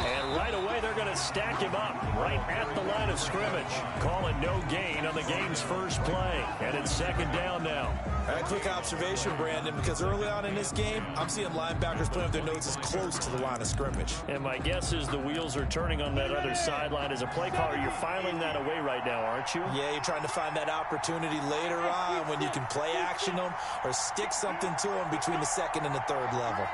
And right away, they're going to stack him up right at the line of scrimmage. Calling no gain on the game's first play. And it's second down now. A quick observation, Brandon, because early on in this game, I'm seeing linebackers playing with their noses close to the line of scrimmage. And my guess is the wheels are turning on that other sideline. As a play caller, you're filing that away right now, aren't you? Yeah, you're trying to find that opportunity later on when you can play action them or stick something to them between the second and the third level.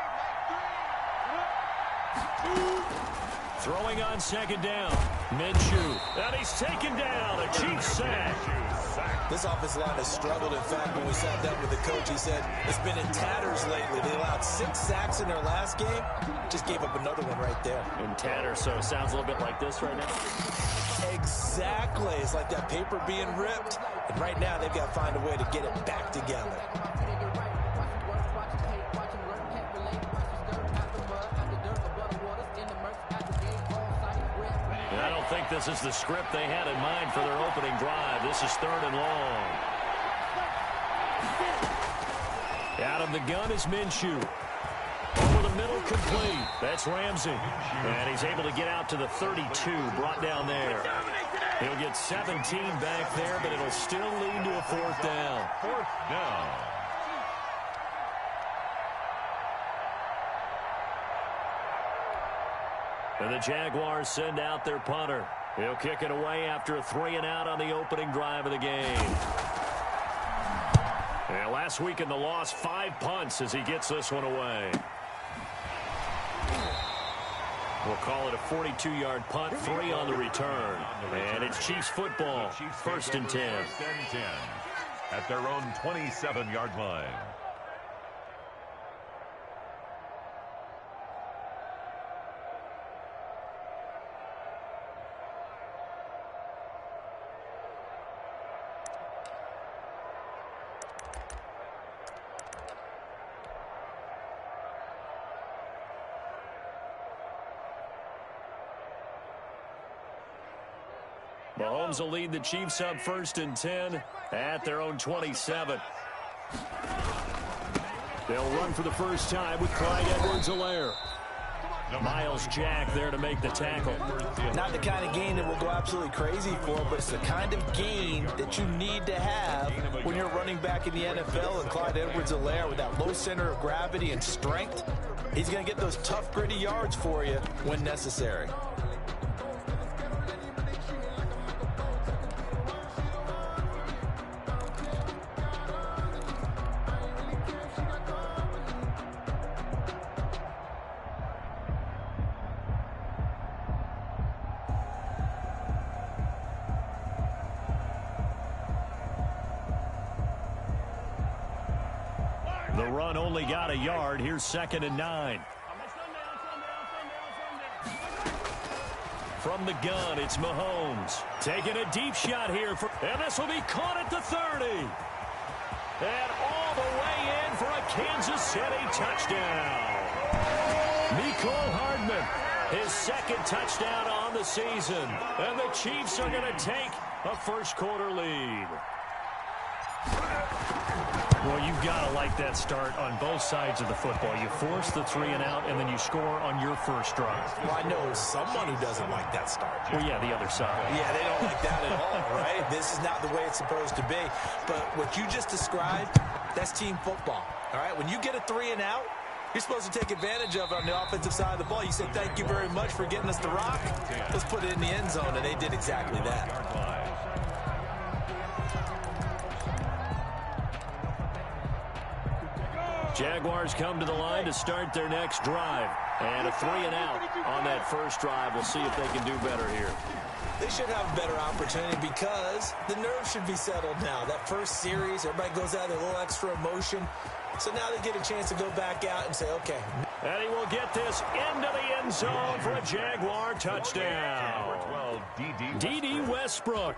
Throwing on second down. Minshew. And he's taken down. A Chiefs sack. This offensive line has struggled. In fact, when we sat down with the coach, he said it's been in tatters lately. They allowed 6 sacks in their last game. Just gave up another one right there. In tatters, so it sounds a little bit like this right now. Exactly. It's like that paper being ripped. And right now, they've got to find a way to get it back together. I don't think this is the script they had in mind for their opening drive. This is third and long. Out of the gun is Minshew. Over the middle, complete. That's Ramsey. And he's able to get out to the 32, brought down there. He'll get 17 back there, but it'll still lead to a fourth down. Fourth down. And the Jaguars send out their punter. He'll kick it away after a 3-and-out on the opening drive of the game. And last week in the loss, 5 punts as he gets this one away. We'll call it a 42-yard punt, 3 on the return. And it's Chiefs football, first and 10. First and 10 at their own 27-yard line. Mahomes will lead the Chiefs up first and 10 at their own 27. They'll run for the first time with Clyde Edwards-Helaire. Miles Jack there to make the tackle. Not the kind of game that we'll go absolutely crazy for, but it's the kind of game that you need to have when you're running back in the NFL. And Clyde Edwards-Helaire, with that low center of gravity and strength, he's going to get those tough, gritty yards for you when necessary. The run only got a yard. Here's second and 9. From the gun, it's Mahomes. Taking a deep shot here. And this will be caught at the 30. And all the way in for a Kansas City touchdown. Mecole Hardman, his second touchdown on the season. And the Chiefs are going to take a first-quarter lead. Well, you've got to like that start on both sides of the football. You force the 3-and-out, and then you score on your first drive. Well, I know someone who doesn't like that start. Well, yeah, the other side. Yeah, they don't like that at all, right? This is not the way it's supposed to be. But what you just described, that's team football, all right? When you get a 3-and-out, you're supposed to take advantage of it on the offensive side of the ball. You say, thank you very much for getting us the rock. Let's put it in the end zone, and they did exactly that. Jaguars come to the line to start their next drive. And a 3-and-out on that first drive. We'll see if they can do better here. They should have a better opportunity because the nerves should be settled now. That first series, everybody goes out with a little extra emotion. So now they get a chance to go back out and say, okay. And he will get this into the end zone for a Jaguar touchdown. D.D. Westbrook,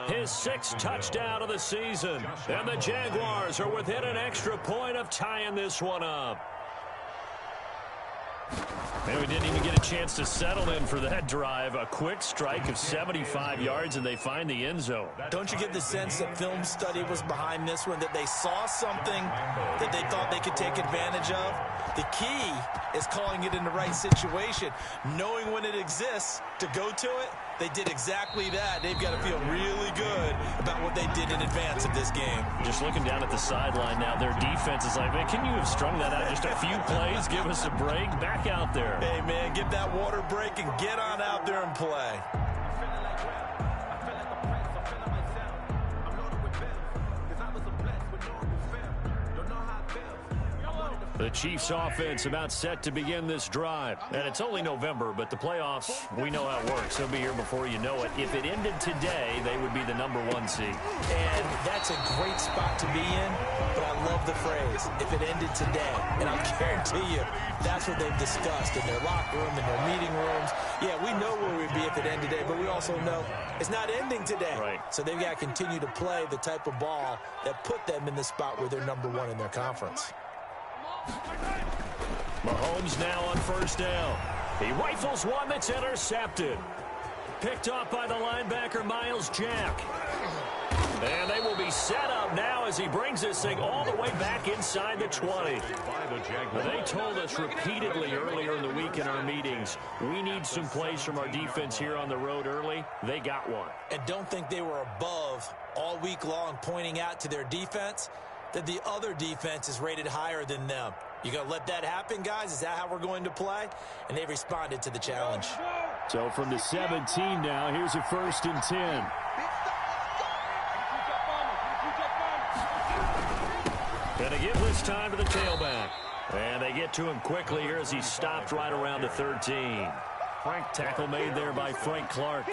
his 6th touchdown of the season. And the Jaguars are within an extra point of tying this one up. And we didn't even get a chance to settle in for that drive. A quick strike of 75 yards, and they find the end zone. Don't you get the sense that film study was behind this one, that they saw something that they thought they could take advantage of? The key is calling it in the right situation, knowing when it exists to go to it. They did exactly that. They've got to feel really good about what they did in advance of this game. Just looking down at the sideline now, their defense is like, man, can you have strung that out just a few plays? Give us a break. Back out there. Hey, man, give that water break and get on out there and play. The Chiefs offense about set to begin this drive. And it's only November, but the playoffs, we know how it works. They'll be here before you know it. If it ended today, they would be the #1 seed. And that's a great spot to be in, but I love the phrase, if it ended today. And I'll guarantee you, that's what they've discussed in their locker room, in their meeting rooms. Yeah, we know where we'd be if it ended today, but we also know it's not ending today. Right. So they've got to continue to play the type of ball that put them in the spot where they're #1 in their conference. Mahomes now on first down. He rifles one that's intercepted. Picked off by the linebacker, Miles Jack. And they will be set up now as he brings this thing all the way back inside the 20. They told us repeatedly earlier in the week in our meetings, we need some plays from our defense here on the road early. They got one. And don't think they were above all week long pointing out to their defense that the other defense is rated higher than them. You going to let that happen, guys? Is that how we're going to play? And they responded to the challenge. So from the 17 now, here's a 1st and 10. And they give this time to the tailback. And they get to him quickly here as he stopped right around the 13. Tackle made there by Frank Clark.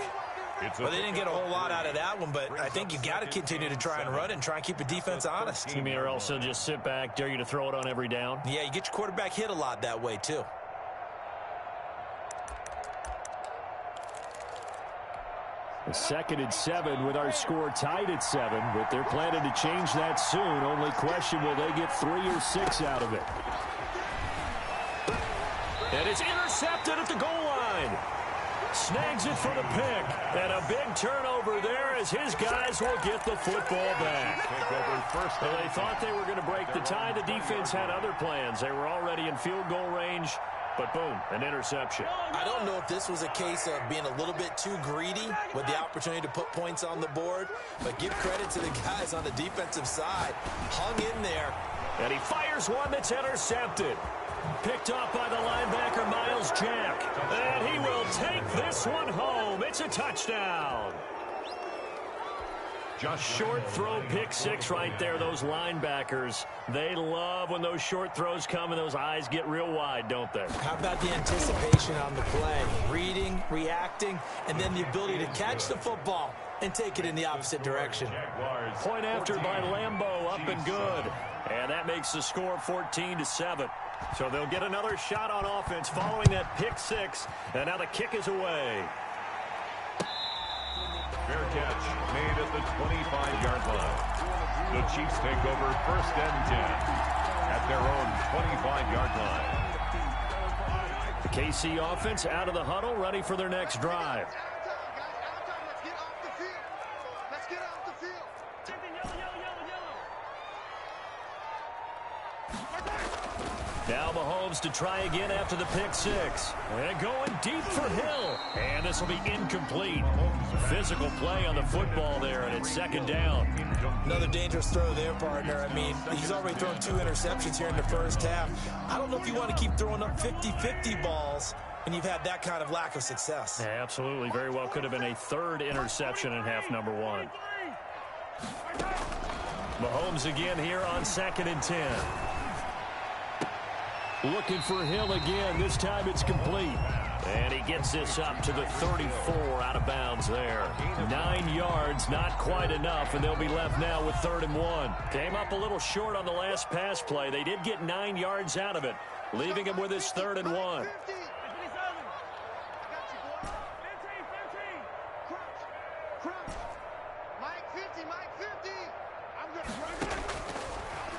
Well, they didn't get a whole lot out of that one, but I think you got to continue to try and run and try and keep the defense honest. You mean or else they'll just sit back, dare you to throw it on every down? Yeah, you get your quarterback hit a lot that way, too. A 2nd and 7 with our score tied at 7, but they're planning to change that soon. Only question, will they get 3 or 6 out of it? And it's intercepted at the goal line. Snags it for the pick. And a big turnover there as his guys will get the football back. Well, they thought they were going to break the tie. The defense had other plans. They were already in field goal range. But boom, an interception. I don't know if this was a case of being a little bit too greedy with the opportunity to put points on the board. But give credit to the guys on the defensive side. Hung in there. And he fires one that's intercepted. Picked off by the linebacker, Miles Jack. And he will take this one home. It's a touchdown. Just short throw, pick 6 right there. Those linebackers, they love when those short throws come and those eyes get real wide, don't they? How about the anticipation on the play? Reading, reacting, and then the ability to catch the football and take it in the opposite direction. Point after by Lambeau, up and good. And that makes the score 14-7. So they'll get another shot on offense following that pick 6. And now the kick is away. Fair catch made at the 25-yard line. The Chiefs take over 1st and 10 at their own 25-yard line. The KC offense out of the huddle, ready for their next drive. Now Mahomes to try again after the pick 6. And going deep for Hill. And this will be incomplete. Physical play on the football there, and it's 2nd down. Another dangerous throw there, partner. I mean, he's already thrown 2 interceptions here in the first half. I don't know if you want to keep throwing up 50-50 balls when you've had that kind of lack of success. Yeah, absolutely. Very well could have been a 3rd interception in half number 1. Mahomes again here on 2nd and 10. Looking for Hill again. This time it's complete. And he gets this up to the 34 out of bounds there. 9 yards, not quite enough, and they'll be left now with 3rd and 1. Came up a little short on the last pass play. They did get 9 yards out of it, leaving him with his 3rd and 1.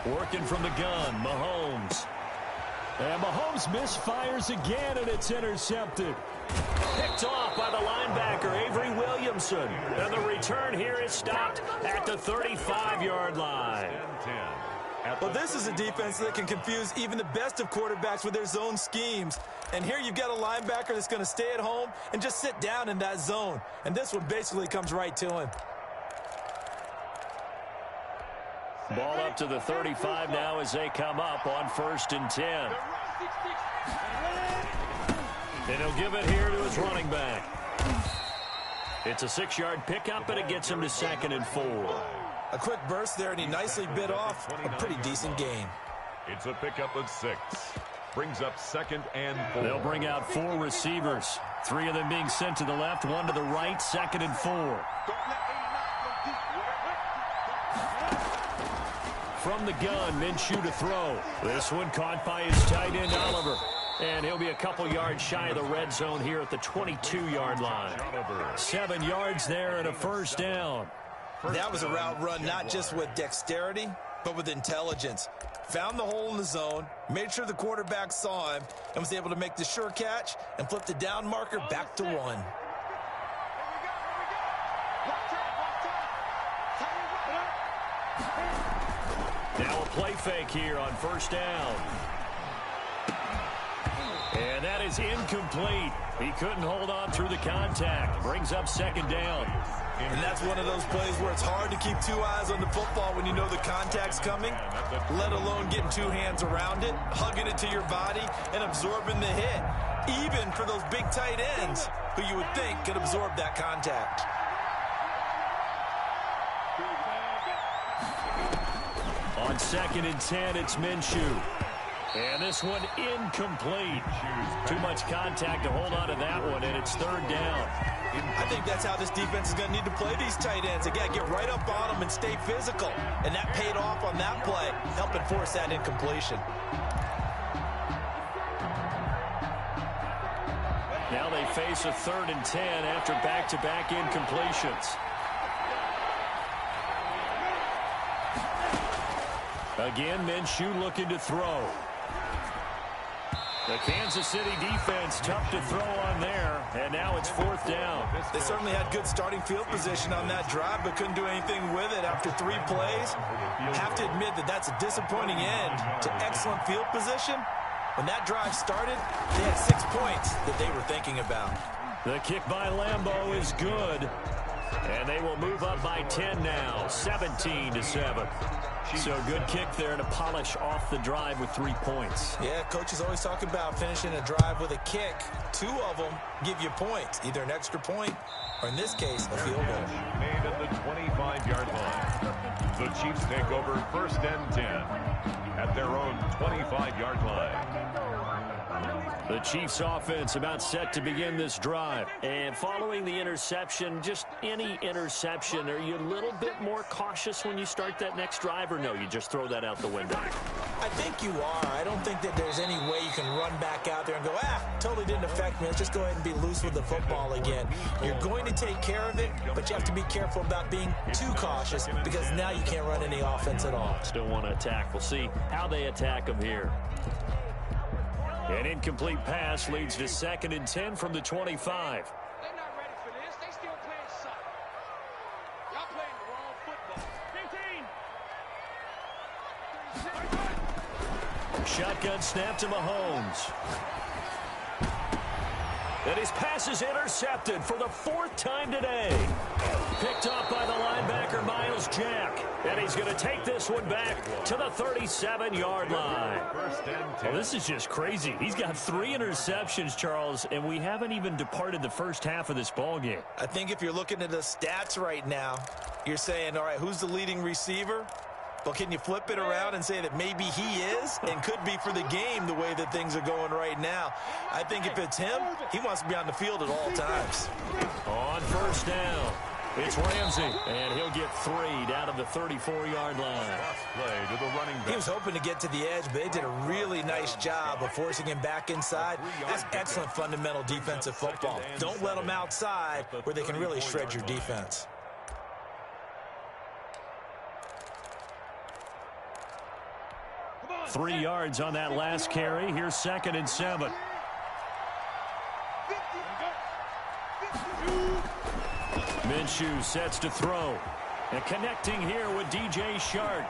Working from the gun, Mahomes. And Mahomes misfires again, and it's intercepted. Picked off by the linebacker, Avery Williamson. And the return here is stopped at the 35-yard line. Well, this is a defense that can confuse even the best of quarterbacks with their zone schemes. And here you've got a linebacker that's going to stay at home and just sit down in that zone. And this one basically comes right to him. Ball up to the 35 now as they come up on 1st and 10. And he'll give it here to his running back. It's a 6-yard pickup, and it gets him to 2nd and 4. A quick burst there, and he nicely bit off a pretty decent gain. It's a pickup of 6. Brings up 2nd and 4. They'll bring out 4 receivers. 3 of them being sent to the left, 1 to the right, 2nd and 4. From the gun, Minshew to throw. This one caught by his tight end, Oliver. And he'll be a couple yards shy of the red zone here at the 22-yard line. 7 yards there and a 1st down. That was a route run not just with dexterity, but with intelligence. Found the hole in the zone, made sure the quarterback saw him, and was able to make the sure catch and flip the down marker back to 1. Now a play fake here on 1st down. And that is incomplete. He couldn't hold on through the contact. Brings up 2nd down. And that's one of those plays where it's hard to keep 2 eyes on the football when you know the contact's coming, let alone getting 2 hands around it, hugging it to your body, and absorbing the hit, even for those big tight ends who you would think could absorb that contact. On 2nd and 10, it's Minshew. And this one incomplete. Too much contact to hold on to that one, and it's 3rd down. I think that's how this defense is going to need to play these tight ends. Again, get right up on them and stay physical. And that paid off on that play, helping force that incompletion. Now they face a 3rd and 10 after back-to-back incompletions. Again, Minshew looking to throw. The Kansas City defense tough to throw on there, and now it's 4th down. They certainly had good starting field position on that drive, but couldn't do anything with it after 3 plays. Have to admit that that's a disappointing end to excellent field position. When that drive started, they had 6 points that they were thinking about. The kick by Lambeau is good, and they will move up by 10 now, 17-7. So good kick there to polish off the drive with 3 points. Yeah, coaches always talk about finishing a drive with a kick. 2 of them give you points, either an extra point or, in this case, a field goal. Made at the 25-yard line. The Chiefs take over 1st and 10 at their own 25-yard line. The Chiefs offense about set to begin this drive. And following the interception, just any interception, are you a little bit more cautious when you start that next drive, or no, you just throw that out the window? I think you are. I don't think that there's any way you can run back out there and go, totally didn't affect me. Let's just go ahead and be loose with the football again. You're going to take care of it, but you have to be careful about being too cautious because now you can't run any offense at all. Still want to attack. We'll see how they attack them here. An incomplete pass leads to 2nd and 10 from the 25. They're not ready for this. They still playing suck. Y'all playing the wrong football. 15. Shotgun snap to Mahomes. And his pass is intercepted for the 4th time today. Picked off by the linebacker, Miles Jack. And he's going to take this one back to the 37-yard line. Well, this is just crazy. He's got 3 interceptions, Charles, and we haven't even departed the first half of this ballgame. I think if you're looking at the stats right now, you're saying, all right, who's the leading receiver? Well, can you flip it around and say that maybe he is and could be for the game the way that things are going right now? I think if it's him, he wants to be on the field at all times. On 1st down, it's Ramsey, and he'll get 3 down to the 34-yard line. Play to the running back. He was hoping to get to the edge, but they did a really nice job of forcing him back inside. That's excellent fundamental defensive football. Don't let them outside where they can really shred your defense. 3 yards on that last carry. Here's 2nd and 7. Minshew sets to throw. And connecting here with DJ Shark.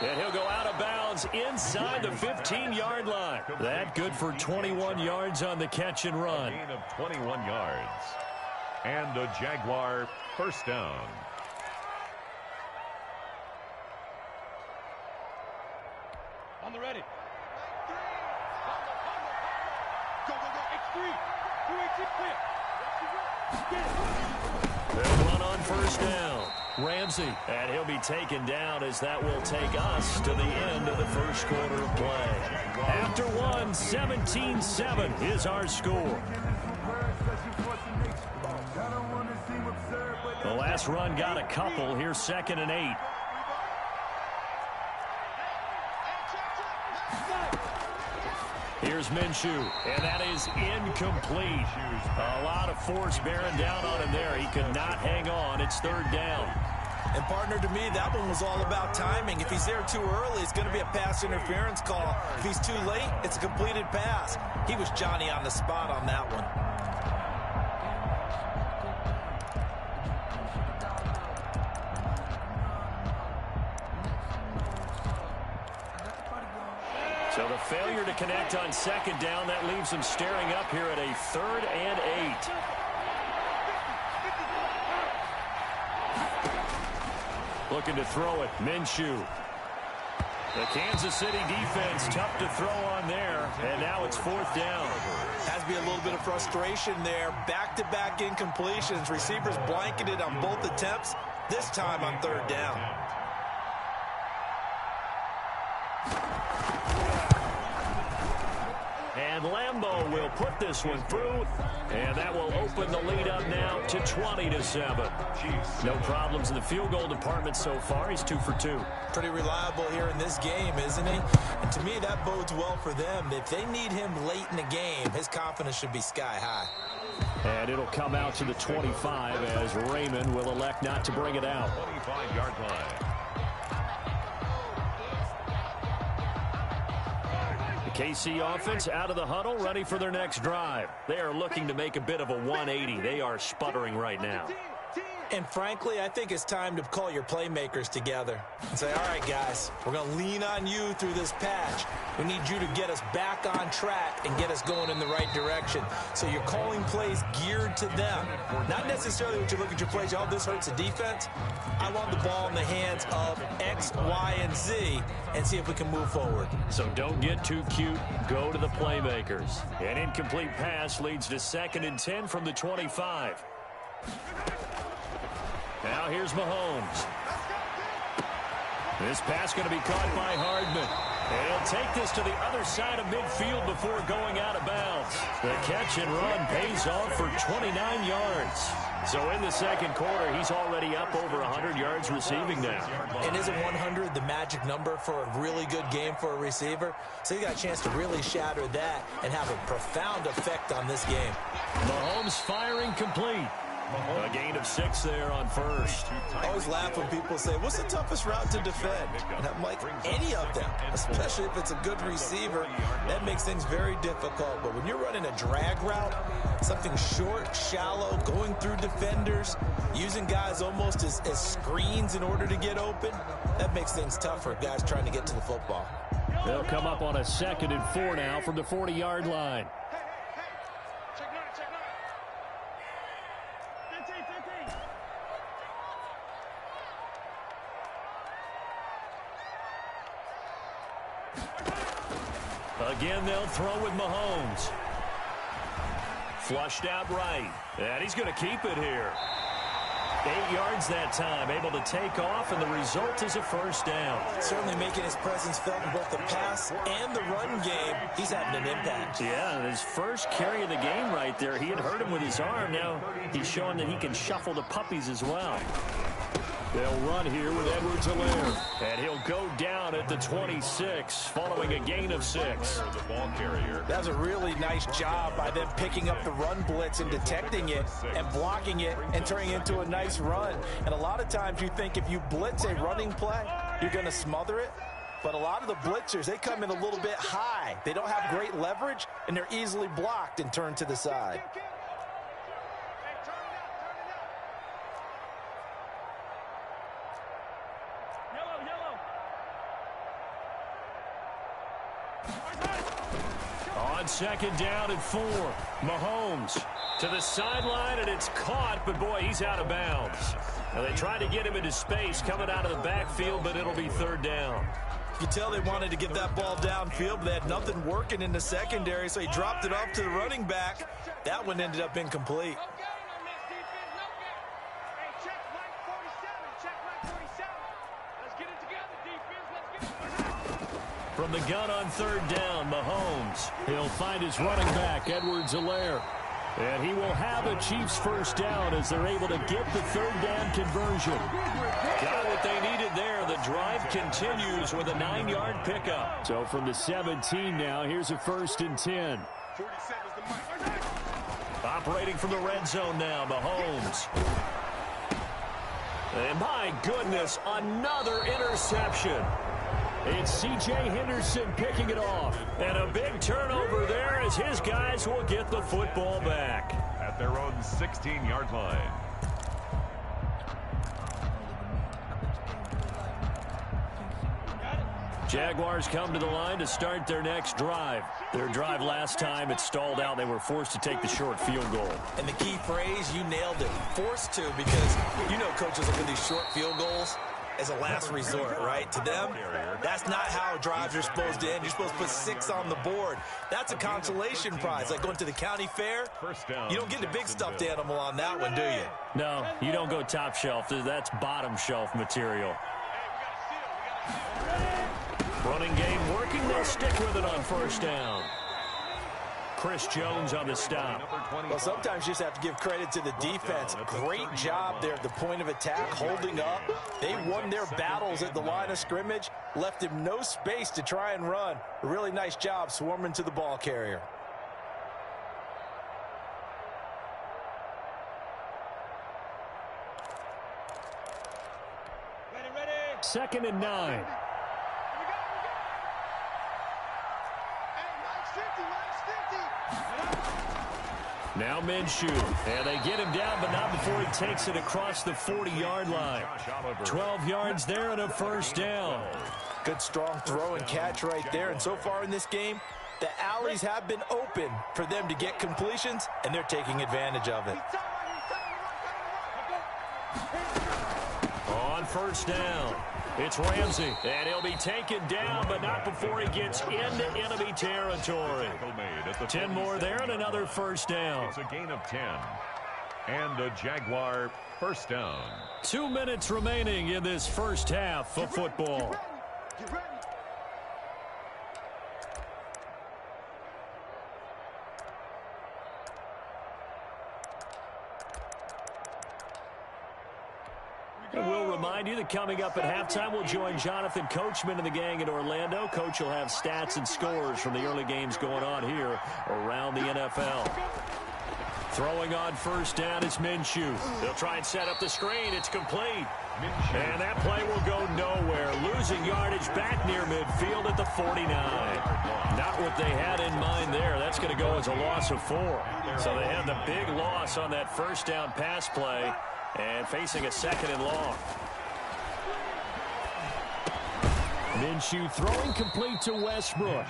And he'll go out of bounds inside the 15-yard line. That good for 21 yards on the catch and run. Gain of 21 yards. And a Jaguar first down. On the ready. Go, go, go. X3. 2 clear. They'll run on first down. Ramsey, and he'll be taken down as that will take us to the end of the first quarter of play. After one, 17-7 is our score. The last run got a couple. Here's 2nd and 8. Here's Minshew, and that is incomplete. A lot of force bearing down on him there. He could not hang on. It's 3rd down. And, partner, to me, that one was all about timing. If he's there too early, it's going to be a pass interference call. If he's too late, it's a completed pass. He was Johnny on the spot on that one. So the failure to connect on 2nd down, that leaves them staring up here at a 3rd and 8. Looking to throw it, Minshew. The Kansas City defense tough to throw on there, and now it's 4th down. Has to be a little bit of frustration there. Back-to-back incompletions. Receivers blanketed on both attempts, this time on 3rd down. And Lambeau will put this one through, and that will open the lead up now to 20-7. No problems in the field goal department so far. He's 2 for 2. Pretty reliable here in this game, isn't he? And to me, that bodes well for them. If they need him late in the game, his confidence should be sky high. And it'll come out to the 25 as Raymond will elect not to bring it out. 25-yard line. KC offense out of the huddle, ready for their next drive. They are looking to make a bit of a 180. They are sputtering right now. And frankly, I think it's time to call your playmakers together and say, all right, guys, we're going to lean on you through this patch. We need you to get us back on track and get us going in the right direction. So you're calling plays geared to them. Not necessarily when you look at your plays, oh, this hurts the defense. I want the ball in the hands of X, Y, and Z and see if we can move forward. So don't get too cute. Go to the playmakers. An incomplete pass leads to 2nd and 10 from the 25. Now here's Mahomes. This pass going to be caught by Hardman. And he'll take this to the other side of midfield before going out of bounds. The catch and run pays off for 29 yards. So in the 2nd quarter, he's already up over 100 yards receiving now. And isn't 100 the magic number for a really good game for a receiver? So he got a chance to really shatter that and have a profound effect on this game. Mahomes firing complete. A gain of 6 there on first. I always laugh when people say, what's the toughest route to defend? And I'm like, any of them, especially if it's a good receiver. That makes things very difficult. But when you're running a drag route, something short, shallow, going through defenders, using guys almost as screens in order to get open, that makes things tough for guys trying to get to the football. They'll come up on a 2nd and 4 now from the 40-yard line. Again, they'll throw with Mahomes. Flushed out right. And he's going to keep it here. 8 yards that time, able to take off, and the result is a first down. Certainly making his presence felt in both the pass and the run game. He's having an impact. Yeah, his first carry of the game right there. He had hurt him with his arm. Now he's showing that he can shuffle the puppies as well. They'll run here with Edwards-Helaire. And he'll go down at the 26 following a gain of 6. The ball carrier. That was a really nice job by them picking up the run blitz and detecting it and blocking it and turning it into a nice run. And a lot of times you think if you blitz a running play, you're going to smother it. But a lot of the blitzers, they come in a little bit high. They don't have great leverage, and they're easily blocked and turned to the side. On second down and 4, Mahomes to the sideline, and it's caught, but boy, he's out of bounds. Now, they tried to get him into space coming out of the backfield, but it'll be third down. You can tell they wanted to get that ball downfield, but they had nothing working in the secondary, so he dropped it off to the running back. That one ended up incomplete. From the gun on third down, Mahomes. He'll find his running back, Edwards-Helaire. And he will have a Chiefs first down as they're able to get the third down conversion. Got what they needed there. The drive continues with a 9-yard pickup. So from the 17 now, here's a 1st and 10. Operating from the red zone now, Mahomes. And my goodness, another interception. It's C.J. Henderson picking it off. And a big turnover there as his guys will get the football back. At their own 16-yard line. Jaguars come to the line to start their next drive. Their drive last time, it stalled out. They were forced to take the short field goal. And the key phrase, you nailed it. Forced to, because you know coaches look at these short field goals as a last resort, right? To them, that's not how drives are supposed to end. You're supposed to put 6 on the board. That's a consolation prize. Like going to the county fair, you don't get the big stuffed animal on that one, do you? No, you don't go top shelf. That's bottom shelf material. Running game working. They'll stick with it on first down. Chris Jones on the stop. Well, sometimes you just have to give credit to the defense. Great job there at the point of attack, holding up. They won their battles at the line of scrimmage, left him no space to try and run. A really nice job swarming to the ball carrier. Second and 9. Now Minshew, and they get him down, but not before he takes it across the 40-yard line. 12 yards there and a first down. Good strong throw and catch right there. And so far in this game, the alleys have been open for them to get completions, and they're taking advantage of it. On first down, it's Ramsey, and he'll be taken down, but not before he gets into enemy territory. 10 more there and another first down. It's a gain of 10. And a Jaguar first down. 2 minutes remaining in this first half of football. And we'll remind you that coming up at halftime, we'll join Jonathan Coachman and the gang in Orlando. Coach will have stats and scores from the early games going on here around the NFL. Throwing on first down is Minshew. They'll try and set up the screen. It's complete. And that play will go nowhere. Losing yardage back near midfield at the 49. Not what they had in mind there. That's going to go as a loss of 4. So they had the big loss on that first down pass play. And facing a second and long. Minshew throwing complete to Westbrook.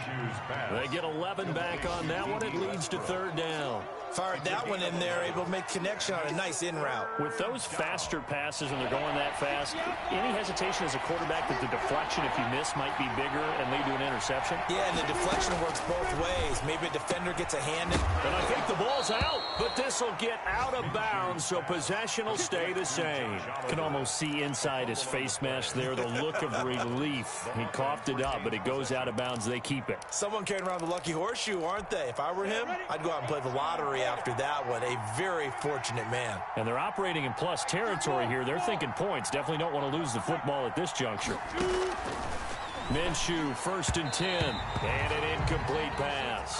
They get 11 back on that one. It leads to third down. Fired that one in there, able to make connection on a nice in route. With those faster passes when they're going that fast, any hesitation as a quarterback that the deflection, if you miss, might be bigger and lead to an interception? Yeah, and the deflection works both ways. Maybe a defender gets a hand in. And I think the ball's out, but this will get out of bounds, so possession will stay the same. Can almost see inside his face mask there, the look of relief. He coughed it up, but it goes out of bounds. They keep it. Someone carrying around the lucky horseshoe, aren't they? If I were him, I'd go out and play the lottery after that one. A very fortunate man. And they're operating in plus territory here. They're thinking points. Definitely don't want to lose the football at this juncture. Minshew, 1st and 10. And an incomplete pass.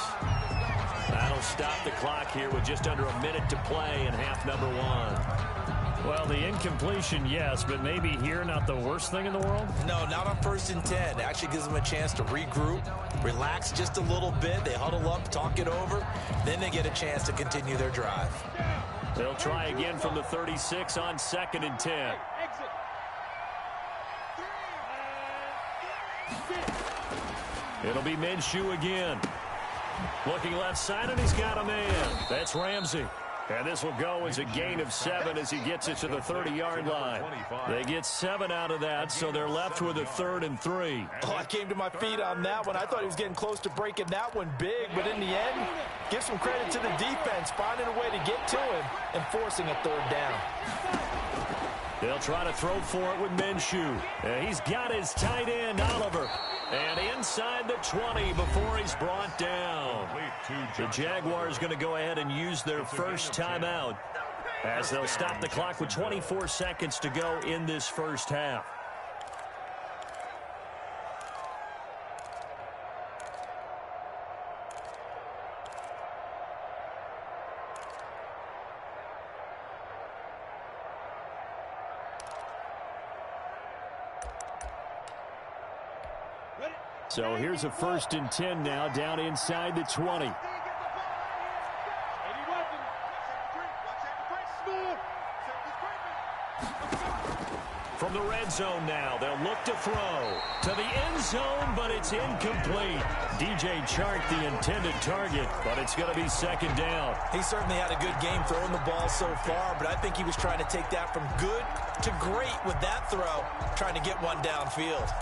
That'll stop the clock here with just under a minute to play in half number 1. Well, the incompletion, yes, but maybe here not the worst thing in the world? No, not on 1st and 10. It actually gives them a chance to regroup, relax just a little bit. They huddle up, talk it over. Then they get a chance to continue their drive. They'll try again from the 36 on 2nd and 10. It'll be Minshew again. Looking left side, and he's got a man. That's Ramsey. And this will go as a gain of 7 as he gets it to the 30-yard line. They get 7 out of that, so they're left with a 3rd and 3. Oh, I came to my feet on that one. I thought he was getting close to breaking that one big, but in the end, give some credit to the defense, finding a way to get to him and forcing a 3rd down. They'll try to throw for it with Minshew. And he's got his tight end, Oliver. And inside the 20 before he's brought down. The Jaguars going to go ahead and use their first timeout as they'll stop the clock with 24 seconds to go in this first half. So here's a 1st and 10 now down inside the 20. From the red zone now, they'll look to throw to the end zone, but it's incomplete. DJ Chark, the intended target, but it's going to be 2nd down. He certainly had a good game throwing the ball so far, but I think he was trying to take that from good to great with that throw, trying to get one downfield.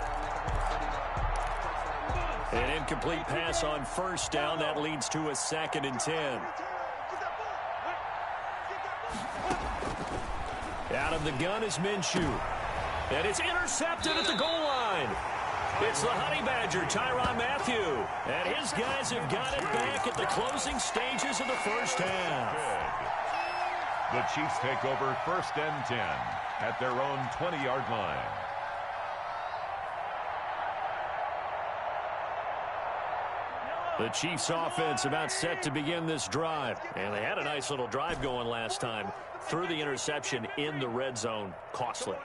An incomplete pass on 1st down. That leads to a 2nd and 10. Out of the gun is Minshew. And it's intercepted at the goal line. It's the Honey Badger, Tyrann Mathieu. And his guys have got it back at the closing stages of the first half. The Chiefs take over 1st and 10 at their own 20-yard line. The Chiefs offense about set to begin this drive. And they had a nice little drive going last time. Threw the interception in the red zone. Costly.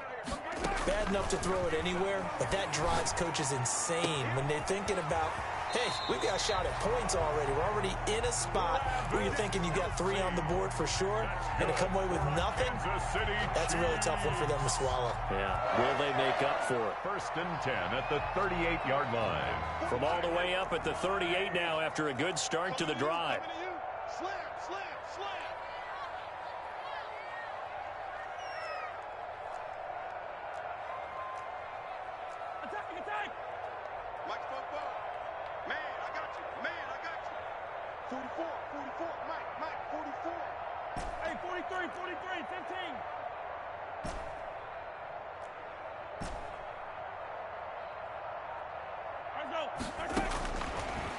Bad enough to throw it anywhere, but that drives coaches insane when they're thinking about, hey, we've got a shot at points already. We're already in a spot where you're thinking you got 3 on the board for sure, and to come away with nothing, that's a really tough one for them to swallow. Yeah, will they make up for it? 1st and 10 at the 38-yard line. From all the way up at the 38 now after a good start to the drive. Slam, slam, slam. Attack, attack. Mike football. Man, I got you. Man, I got you. 44, 44. Mike, 44. Hey, 43, 43, 15.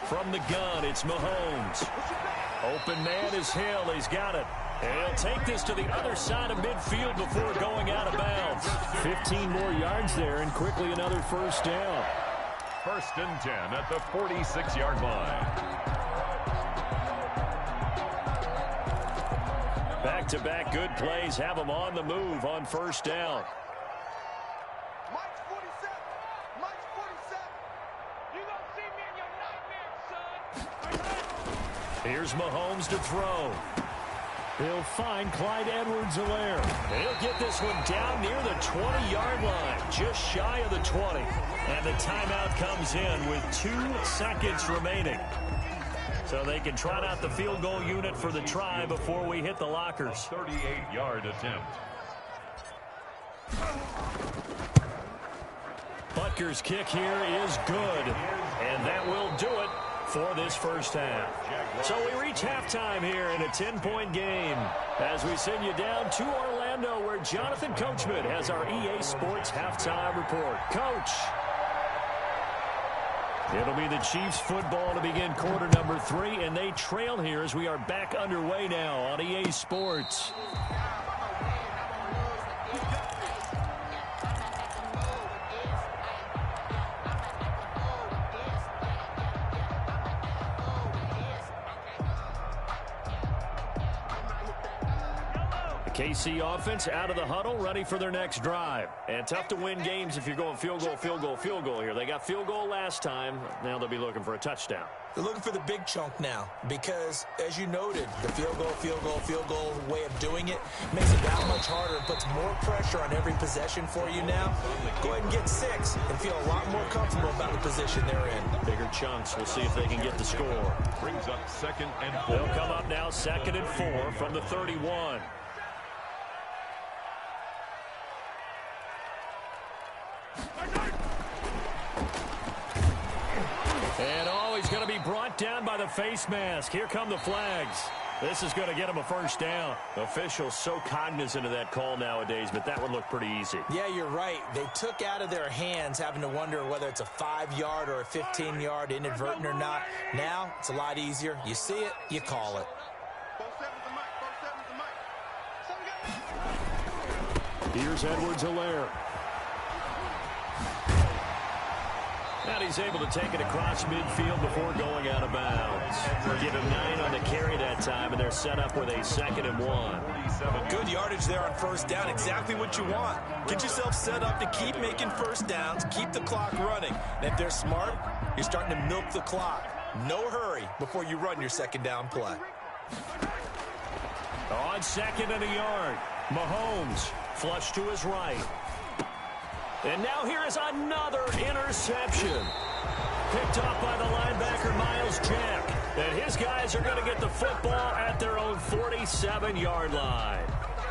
From the gun, it's Mahomes. Open man is Hill. He's got it. And he'll take this to the other side of midfield before going out of bounds. 15 more yards there and quickly another 1st down. 1st and 10 at the 46-yard line. Back-to-back good plays have them on the move on 1st down. Mike's 47. Mike's 47. You gonna see me in your nightmares, son. Here's Mahomes to throw. He'll find Clyde Edwards-Helaire. He'll get this one down near the 20-yard line, just shy of the 20. And the timeout comes in with 2 seconds remaining. So they can trot out the field goal unit for the try before we hit the lockers. 38-yard attempt. Butker's kick here is good. And that will do it for this first half. So we reach halftime here in a 10-point game as we send you down to Orlando where Jonathan Coachman has our EA Sports halftime report. Coach. It'll be the Chiefs football to begin quarter number 3, and they trail here as we are back underway now on EA Sports. KC offense out of the huddle, ready for their next drive. And tough to win games if you're going field goal, field goal, field goal here. They got field goal last time. Now they'll be looking for a touchdown. They're looking for the big chunk now because, as you noted, the field goal way of doing it makes it that much harder, puts more pressure on every possession for you now. Go ahead and get 6 and feel a lot more comfortable about the position they're in. Bigger chunks. We'll see if they can get the score. Brings up 2nd and 4. They'll come up now 2nd and 4 from the 31. And he's going to be brought down by the face mask. Here come the flags. This is going to get him a first down. Officials so cognizant of that call nowadays, but that one looked pretty easy. Yeah, you're right. They took out of their hands having to wonder whether it's a 5-yard or a 15-yard inadvertent or not. Now, it's a lot easier. You see it, you call it. Here's Edwards-Helaire. And he's able to take it across midfield before going out of bounds. Give him 9 on the carry that time, and they're set up with a 2nd and 1. Good yardage there on first down. Exactly what you want. Get yourself set up to keep making first downs, keep the clock running. And if they're smart, you're starting to milk the clock. No hurry before you run your 2nd down play. On 2nd and a yard, Mahomes flush to his right. And now here is another interception. Picked off by the linebacker, Miles Jack. And his guys are going to get the football at their own 47-yard line.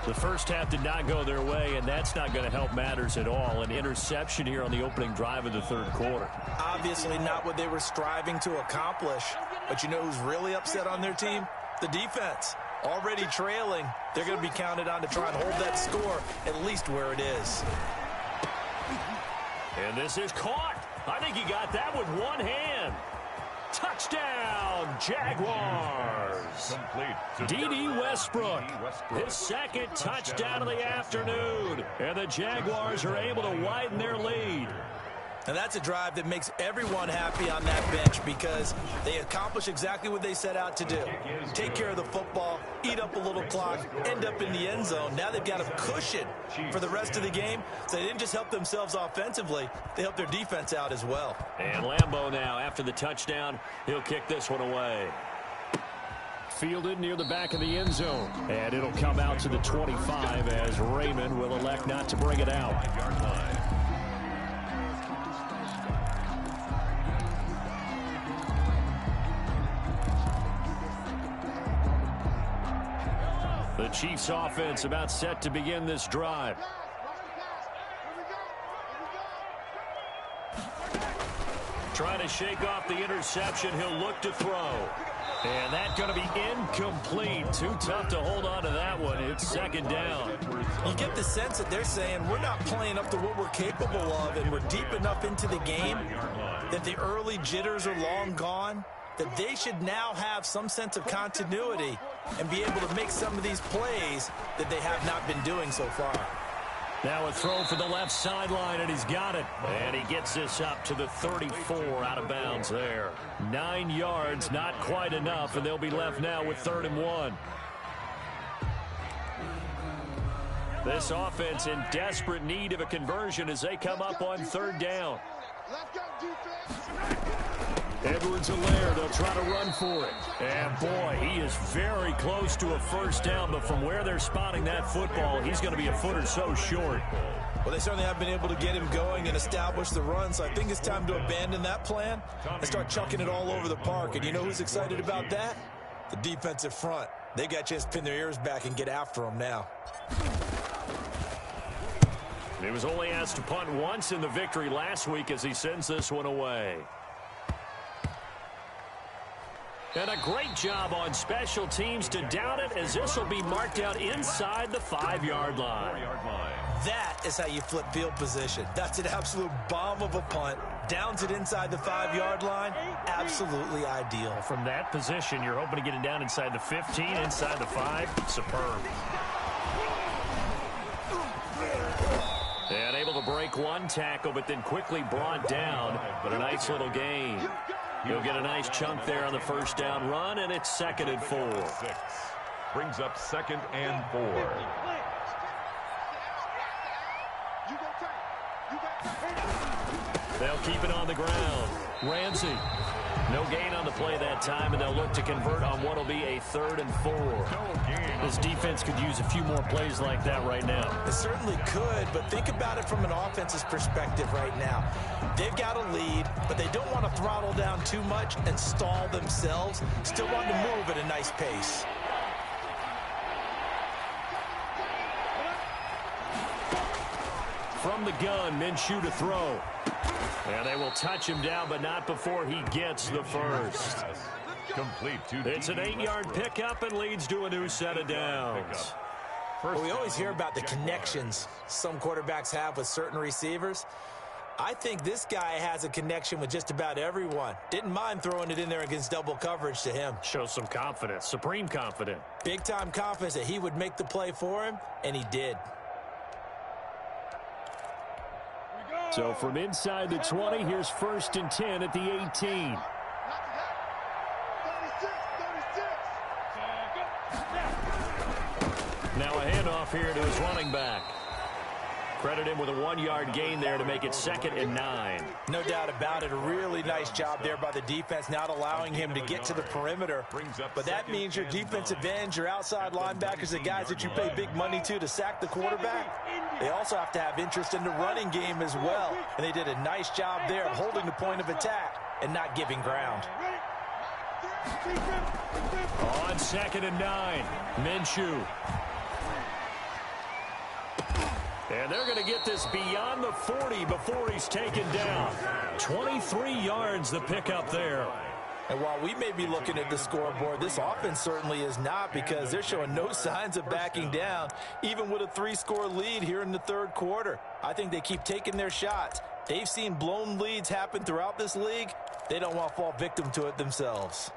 The first half did not go their way, and that's not going to help matters at all. An interception here on the opening drive of the 3rd quarter. Obviously not what they were striving to accomplish. But you know who's really upset on their team? The defense. Already trailing. They're going to be counted on to try and hold that score at least where it is. And this is caught. I think he got that with one hand. Touchdown, Jaguars. D.D. Westbrook, his 2nd touchdown of the afternoon. And the Jaguars are able to widen their lead. And that's a drive that makes everyone happy on that bench because they accomplish exactly what they set out to do. Take care of the football, eat up a little clock, end up in the end zone. Now they've got a cushion for the rest of the game. So they didn't just help themselves offensively, they helped their defense out as well. And Lambeau now, after the touchdown, he'll kick this one away. Fielded near the back of the end zone. And it'll come out to the 25 as Raymond will elect not to bring it out. The Chiefs offense about set to begin this drive. Trying to shake off the interception. He'll look to throw. And that's going to be incomplete. Too tough to hold on to that one. It's 2nd down. You get the sense that they're saying we're not playing up to what we're capable of, and we're deep enough into the game that the early jitters are long gone, that they should now have some sense of continuity and be able to make some of these plays that they have not been doing so far. Now a throw for the left sideline, and he's got it. And he gets this up to the 34 out of bounds there. 9 yards, not quite enough, and they'll be left now with 3rd and 1. This offense in desperate need of a conversion as they come up on 3rd down. Let's go, defense. Edwards-Helaire, they'll try to run for it. And, boy, he is very close to a first down, but from where they're spotting that football, he's going to be a foot or so short. Well, they certainly have been able to get him going and establish the run, so I think it's time to abandon that plan and start chucking it all over the park. And you know who's excited about that? The defensive front. They got a chance to pin their ears back and get after him now. He was only asked to punt once in the victory last week as he sends this one away. And a great job on special teams to down it as this will be marked out inside the 5-yard line. That is how you flip field position. That's an absolute bomb of a punt. Downs it inside the 5-yard line. Absolutely ideal. From that position, you're hoping to get it down inside the 15, inside the 5. Superb. And able to break one tackle, but then quickly brought down. But a nice little gain. He'll get a nice chunk there on the first down run, and it's 2nd and 4. Brings up 2nd and 4. They'll keep it on the ground. Ramsey. No gain on the play that time, and they'll look to convert on what will be a 3rd and 4. This defense could use a few more plays like that right now. It certainly could, but think about it from an offense's perspective right now. They've got a lead, but they don't want to throttle down too much and stall themselves. Still want to move at a nice pace. From the gun, Minshew to throw. And they will touch him down, but not before he gets the first. Complete to It's an 8-yard pickup and leads to a new set of downs. Well, we always hear about the connections some quarterbacks have with certain receivers. I think this guy has a connection with just about everyone. Didn't mind throwing it in there against double coverage to him. Shows some confidence, supreme confidence. Big-time confidence that he would make the play for him, and he did. So from inside the 20, here's 1st and 10 at the 18. Now a handoff here to his running back. Credit him with a 1-yard gain there to make it 2nd and 9. No doubt about it. A really nice job there by the defense, not allowing him to get to the perimeter. But that means your defensive ends, your outside linebackers, the guys that you pay big money to sack the quarterback, they also have to have interest in the running game as well. And they did a nice job there of holding the point of attack and not giving ground. On 2nd and 9, Minshew. And they're going to get this beyond the 40 before he's taken down. 23 yards the pickup there. And while we may be looking at the scoreboard, this offense certainly is not, because they're showing no signs of backing down, even with a 3-score lead here in the 3rd quarter. I think they keep taking their shots. They've seen blown leads happen throughout this league. They don't want to fall victim to it themselves.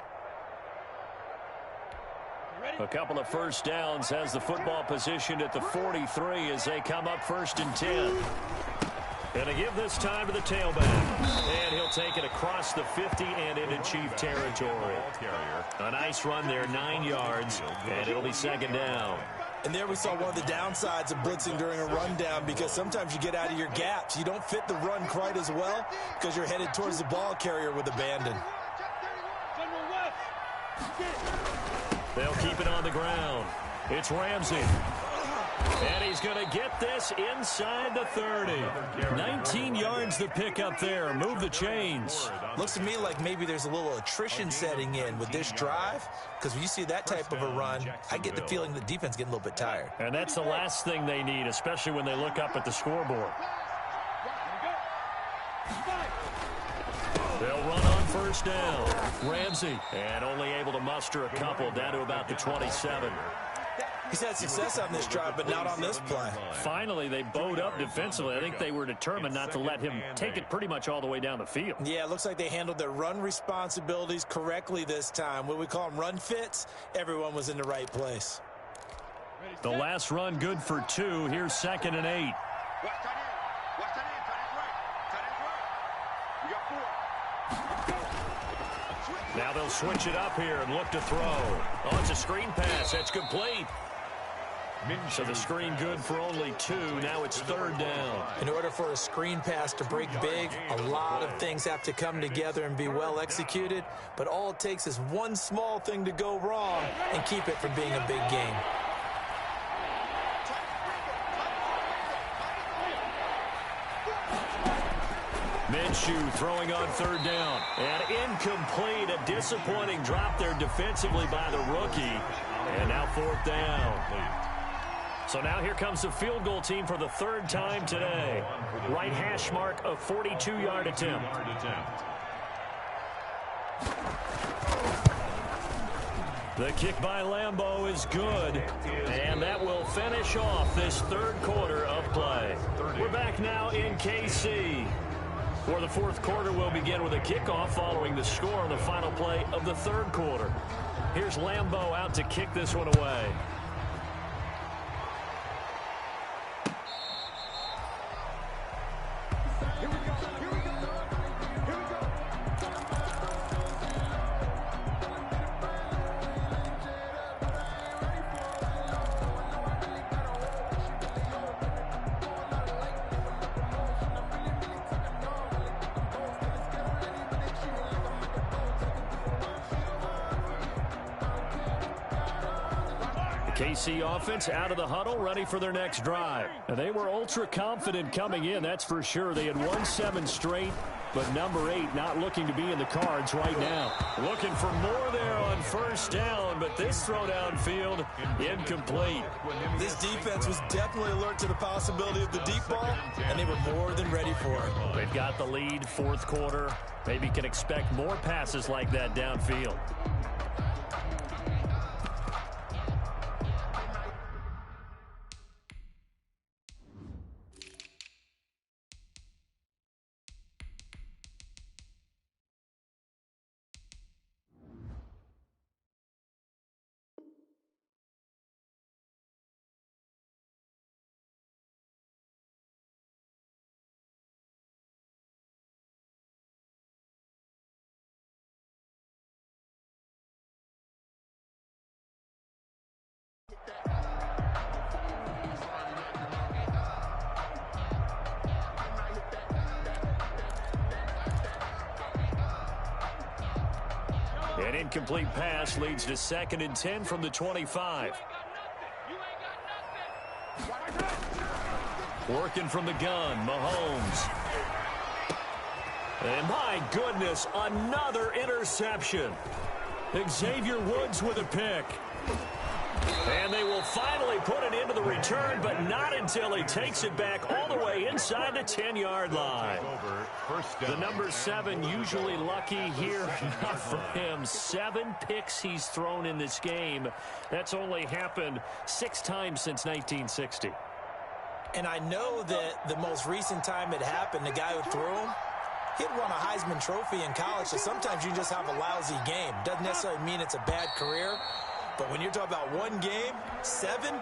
A couple of first downs, has the football positioned at the 43 as they come up 1st and 10. And to give this time to the tailback. And he'll take it across the 50 and into Chief territory. A nice run there, 9 yards, and it'll be 2nd down. And there we saw one of the downsides of blitzing during a rundown, because sometimes you get out of your gaps. You don't fit the run quite as well because you're headed towards the ball carrier with abandon. They'll keep it on the ground. It's Ramsey. And he's going to get this inside the 30. 19 yards the pick up there. Move the chains. Looks to me like maybe there's a little attrition setting in with this drive, because when you see that type of a run, I get the feeling the defense getting a little bit tired. And that's the last thing they need, especially when they look up at the scoreboard. They'll run on 1st down. Ramsey, and only able to muster a couple down to about the 27. He's had success on this drive, but not on this play. Finally, they bowed up defensively. I think they were determined not to let him take it pretty much all the way down the field. Yeah, it looks like they handled their run responsibilities correctly this time. What we call them run fits, everyone was in the right place. The last run good for 2. Here's 2nd and 8. Now they'll switch it up here and look to throw. Oh, it's a screen pass. That's complete. So the screen good for only 2. Now it's 3rd down. In order for a screen pass to break big, a lot of things have to come together and be well executed. But all it takes is one small thing to go wrong and keep it from being a big game. Minshew throwing on 3rd down. And incomplete. A disappointing drop there defensively by the rookie. And now 4th down. So now here comes the field goal team for the 3rd time today. Right hash mark, a 42-yard attempt. The kick by Lambeau is good. And that will finish off this 3rd quarter of play. We're back now in KC. For the 4th quarter, we'll begin with a kickoff following the score on the final play of the 3rd quarter. Here's Lambeau out to kick this one away. KC offense out of the huddle, ready for their next drive. And they were ultra confident coming in, that's for sure. They had won 7 straight, but number 8 not looking to be in the cards right now. Looking for more there on first down, but this throw downfield incomplete. This defense was definitely alert to the possibility of the deep ball, and they were more than ready for it. They've got the lead, fourth quarter. Maybe can expect more passes like that downfield. An incomplete pass leads to 2nd and 10 from the 25. Working from the gun, Mahomes. And my goodness, another interception. Xavier Woods with a pick. And they will finally put it into the return, but not until he takes it back all the way inside the 10-yard line. The number 7 usually lucky here. Not for him. 7 picks he's thrown in this game. That's only happened 6 times since 1960. And I know that the most recent time it happened, the guy who threw him, he'd won a Heisman Trophy in college, so sometimes you just have a lousy game. Doesn't necessarily mean it's a bad career. But when you're talking about one game, 7,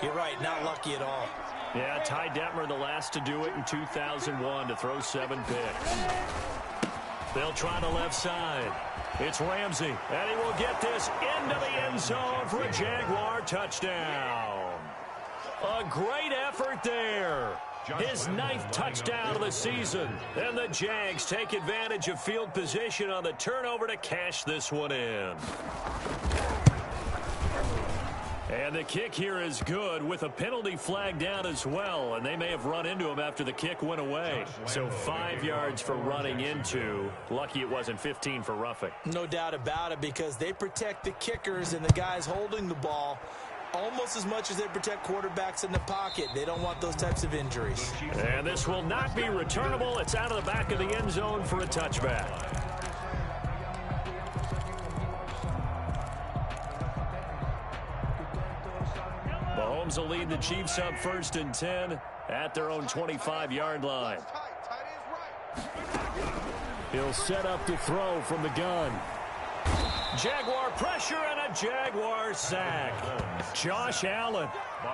you're right, not lucky at all. Yeah, Ty Detmer, the last to do it in 2001, to throw 7 picks. They'll try the left side. It's Ramsey, and he will get this into the end zone for a Jaguar touchdown. A great effort there. His 9th touchdown of the season. And the Jags take advantage of field position on the turnover to cash this one in. And the kick here is good with a penalty flag down as well. And they may have run into him after the kick went away. So 5 yards for running into. Lucky it wasn't 15 for roughing. No doubt about it, because they protect the kickers and the guys holding the ball almost as much as they protect quarterbacks in the pocket. They don't want those types of injuries. And this will not be returnable. It's out of the back of the end zone for a touchback. Mahomes will lead the Chiefs up 1st and 10 at their own 25-yard line. He'll set up to throw from the gun. Jaguar pressure and a Jaguar sack. Josh Allen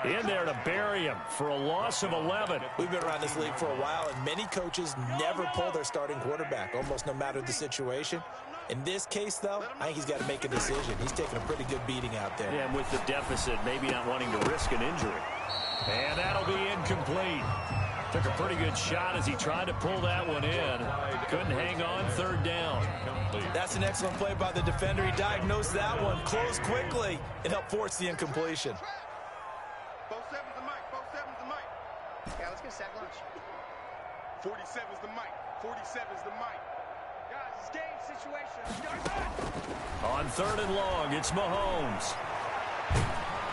in there to bury him for a loss of 11. We've been around this league for a while, and many coaches never pull their starting quarterback, almost no matter the situation. In this case, though, I think he's got to make a decision. He's taking a pretty good beating out there. Yeah, and with the deficit, maybe not wanting to risk an injury. And that'll be incomplete. Took a pretty good shot as he tried to pull that one in. Couldn't hang on, 3rd down. That's an excellent play by the defender. He diagnosed that one, closed quickly, and helped force the incompletion. 47's the mic. 47's the mic. Yeah, let's get sack lunch. 47's the mic. 47's the mic. Guys, it's game situation. On 3rd and long, it's Mahomes.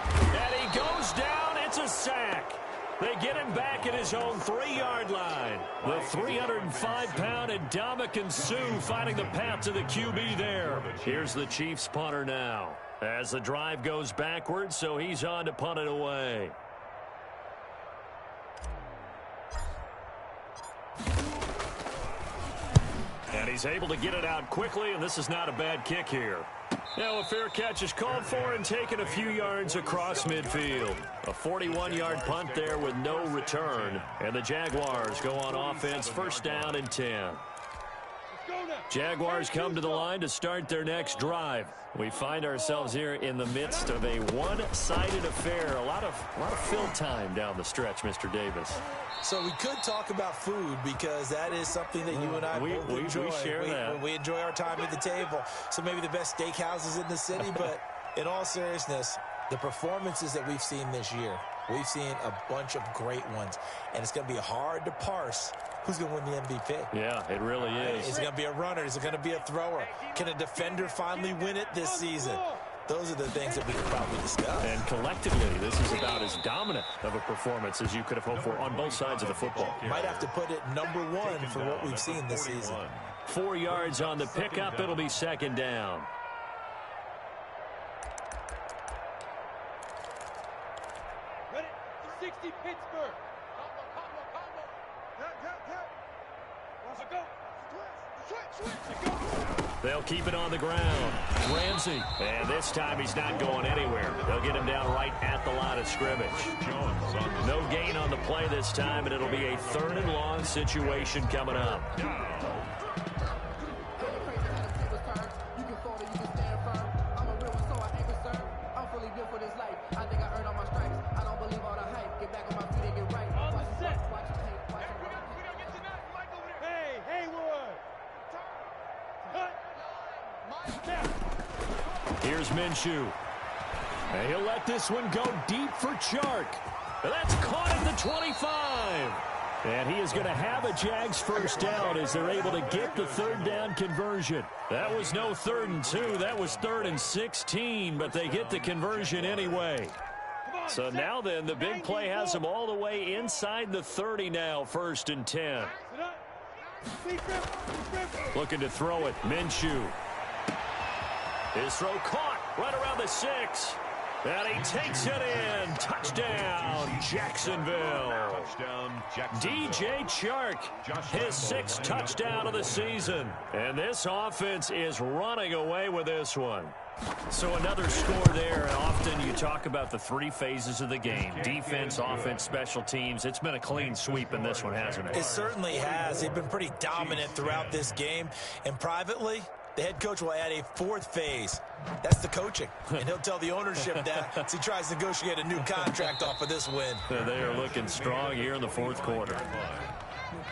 And he goes down. It's a sack. They get him back at his own 3-yard line. The 305-pound Ndamukong Suh finding the path to the QB there. Here's the Chiefs punter now as the drive goes backwards, so he's on to punt it away. And he's able to get it out quickly, and this is not a bad kick here. Now a fair catch is called for and taken a few yards across midfield. A 41-yard punt there with no return. And the Jaguars go on offense, 1st down and 10. Jaguars come to the line to start their next drive. We find ourselves here in the midst of a one-sided affair. A lot of fill time down the stretch, Mr. Davis. So we could talk about food, because that is something that you and I both enjoy. We share that. We enjoy our time at the table. So maybe the best steakhouses in the city, but in all seriousness, The performances that we've seen this year, we've seen a bunch of great ones, and it's going to be hard to parse who's going to win the MVP. Yeah, it really is. Is it going to be a runner? Is it going to be a thrower? Can a defender finally win it this season? Those are the things that we could probably discuss. And collectively, this is about as dominant of a performance as you could have hoped for on both sides of the football. Might have to put it number one for what we've seen this season. 4 yards on the pickup. It'll be second down. Ready? 60 Pittsburgh. Combo. Let's go. Switch. They'll keep it on the ground. Ramsey. And this time he's not going anywhere. They'll get him down right at the line of scrimmage. No gain on the play this time, and it'll be a 3rd and long situation coming up. Here's Minshew. And he'll let this one go deep for Chark. And that's caught at the 25. And he is going to have a Jags first down as they're able to get the 3rd down conversion. That was no 3rd and 2. That was 3rd and 16, but they get the conversion anyway. So now then, the big play has them all the way inside the 30 now, 1st and 10. Looking to throw it, Minshew. His throw caught right around the 6. And he takes it in. Touchdown, Jacksonville. DJ Chark, his 6th touchdown of the season. And this offense is running away with this one. So another score there. And often you talk about the 3 phases of the game. Defense, offense, special teams. It's been a clean sweep in this one, hasn't it? It certainly has. They've been pretty dominant throughout this game. And privately, the head coach will add a 4th phase. That's the coaching. And he'll tell the ownership that as he tries to negotiate a new contract off of this win. They are looking strong here in the 4th quarter.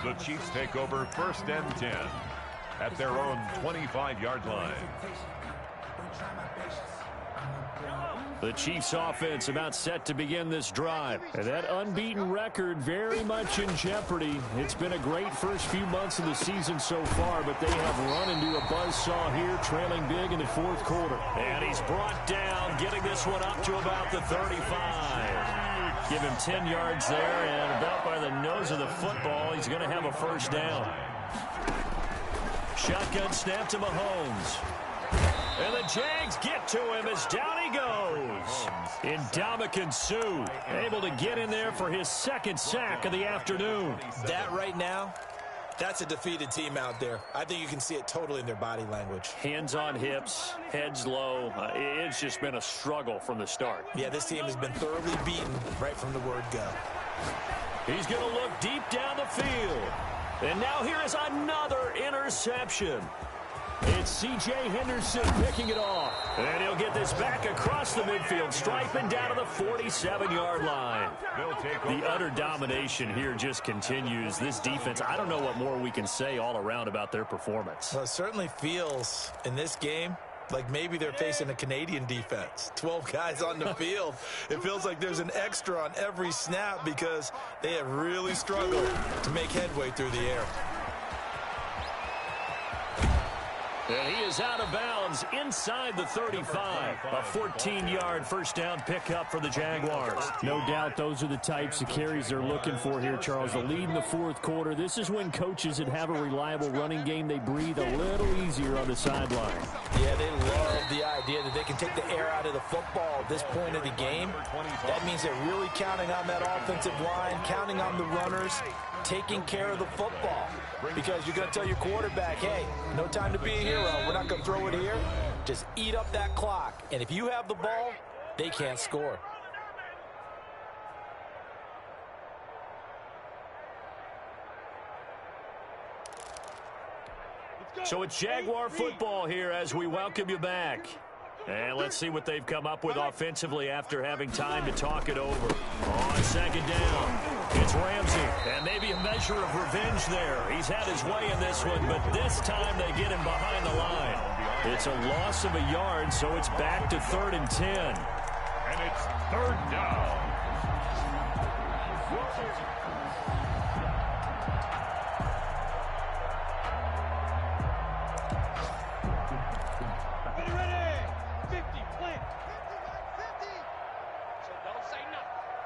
The Chiefs take over 1st and 10 at their own 25-yard line. The Chiefs offense about set to begin this drive. And that unbeaten record very much in jeopardy. It's been a great first few months of the season so far, but they have run into a buzzsaw here, trailing big in the 4th quarter. And he's brought down, getting this one up to about the 35. Give him 10 yards there, and about by the nose of the football, he's going to have a first down. Shotgun snap to Mahomes. And the Jags get to him as down he goes. Ndamukong Suh able to get in there for his 2nd sack of the afternoon. That right now, that's a defeated team out there. I think you can see it totally in their body language. Hands on hips, heads low. It's just been a struggle from the start. Yeah, this team has been thoroughly beaten right from the word go. He's going to look deep down the field. And now here is another interception. It's C.J. Henderson picking it off. And he'll get this back across the midfield, striping down to the 47-yard line. The utter domination here just continues. This defense, I don't know what more we can say all around about their performance. Well, it certainly feels in this game like maybe they're facing a Canadian defense. 12 guys on the field. It feels like there's an extra on every snap because they have really struggled to make headway through the air. And he is out of bounds inside the 35. A 14-yard first down pickup for the Jaguars. No doubt those are the types of carries they're looking for here, Charles. The lead in the 4th quarter. This is when coaches that have a reliable running game, they breathe a little easier on the sideline. Yeah, they love the idea that they can take the air out of the football at this point of the game. That means they're really counting on that offensive line, counting on the runners, taking care of the football. Because you're going to tell your quarterback, hey, no time to be a hero. We're not going to throw it here. Just eat up that clock. And if you have the ball, they can't score. So it's Jaguar football here as we welcome you back. And let's see what they've come up with offensively after having time to talk it over. On 2nd down, it's Ramsey. And maybe a measure of revenge there. He's had his way in this one, but this time they get him behind the line. It's a loss of a yard, so it's back to 3rd and 10. And it's third down. Ready! 50, plant. 50. So don't say nothing.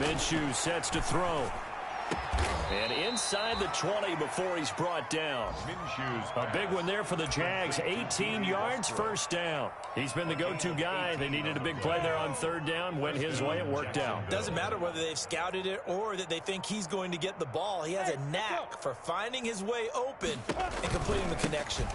Minshew sets to throw. And inside the 20 before he's brought down. Minshew's A big one there for the Jags. 18 yards, first down. He's been the go-to guy. They needed a big play there on third down. Went his way. It worked out. Doesn't matter whether they've scouted it or that they think he's going to get the ball. He has a knack for finding his way open and completing the connection.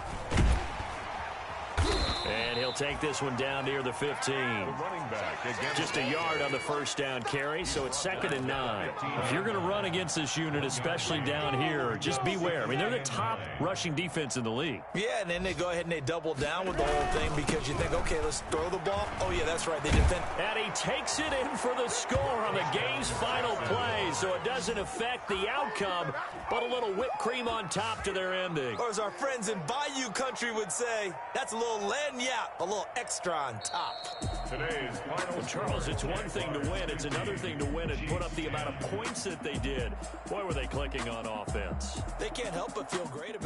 And he'll take this one down near the 15. running back against Just a yard on the first down carry, so it's 2nd and 9. If you're going to run against this unit, especially down here, just beware. I mean, they're the top rushing defense in the league. Yeah, and then they go ahead and they double down with the whole thing because you think, okay, let's throw the ball. Oh, yeah, that's right. They defend. And he takes it in for the score on the game's final play, so it doesn't affect the outcome, but a little whipped cream on top to their ending. Or as our friends in Bayou Country would say, that's a little lagniappe, a little extra on top. today's final. Well, Charles, it's one thing to win. It's another thing to win and put up the amount of points that they did. Boy, were they clicking on offense. They can't help but feel great about it.